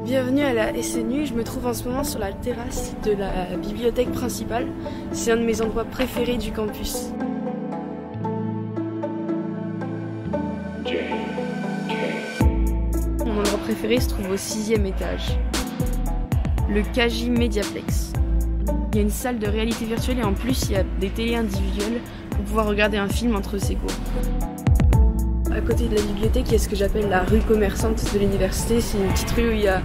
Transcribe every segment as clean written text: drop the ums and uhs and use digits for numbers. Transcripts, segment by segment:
Bienvenue à la SNU, je me trouve en ce moment sur la terrasse de la bibliothèque principale. C'est un de mes endroits préférés du campus. Mon endroit préféré se trouve au 6e étage, le Kaji Mediaplex. Il y a une salle de réalité virtuelle et en plus il y a des télés individuelles pour pouvoir regarder un film entre ses cours. À côté de la bibliothèque, il y a ce que j'appelle la rue commerçante de l'université. C'est une petite rue où il y a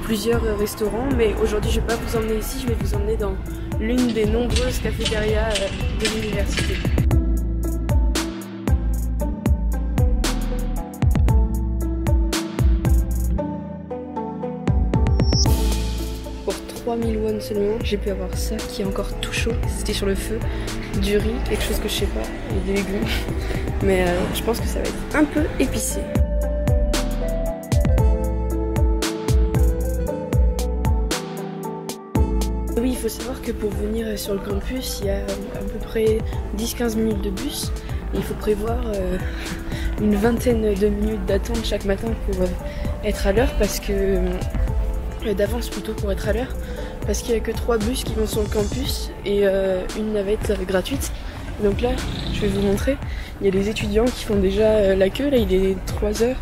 plusieurs restaurants, mais aujourd'hui je ne vais pas vous emmener ici, je vais vous emmener dans l'une des nombreuses cafétérias de l'université. Pour 3000 won seulement, j'ai pu avoir ça qui est encore tout chaud, c'était sur le feu, du riz, quelque chose que je sais pas, et des légumes. Mais je pense que ça va être un peu épicé. Oui, il faut savoir que pour venir sur le campus, il y a à peu près 10-15 minutes de bus. Et il faut prévoir une vingtaine de minutes d'attente chaque matin pour être à l'heure, parce que d'avance plutôt pour être à l'heure, parce qu'il n'y a que 3 bus qui vont sur le campus et une navette gratuite. Donc là, je vais vous montrer, il y a des étudiants qui font déjà la queue, là il est 3h,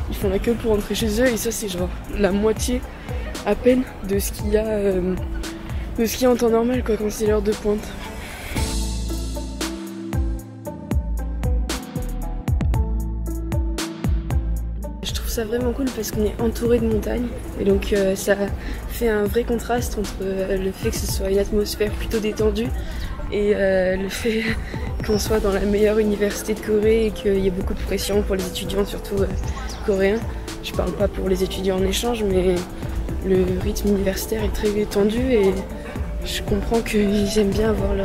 ils font la queue pour rentrer chez eux et ça c'est genre la moitié à peine de ce qu'il y a en temps normal quoi, quand c'est l'heure de pointe. Je trouve ça vraiment cool parce qu'on est entouré de montagnes et donc ça fait un vrai contraste entre le fait que ce soit une atmosphère plutôt détendue et le fait qu'on soit dans la meilleure université de Corée et qu'il y ait beaucoup de pression pour les étudiants, surtout coréens. Je parle pas pour les étudiants en échange, mais le rythme universitaire est très tendu et je comprends qu'ils aiment bien avoir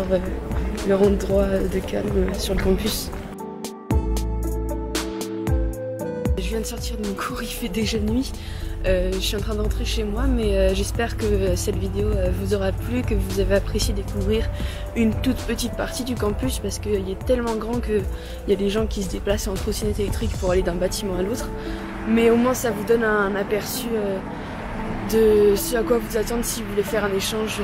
leur endroit de calme sur le campus. Je viens de sortir de mon cours, il fait déjà nuit. Je suis en train d'entrer chez moi, mais j'espère que cette vidéo vous aura plu, que vous avez apprécié découvrir une toute petite partie du campus parce qu'il est tellement grand qu'il y a des gens qui se déplacent en trottinette électrique pour aller d'un bâtiment à l'autre. Mais au moins ça vous donne un aperçu de ce à quoi vous attendre si vous voulez faire un échange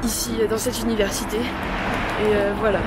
ici dans cette université. Et voilà.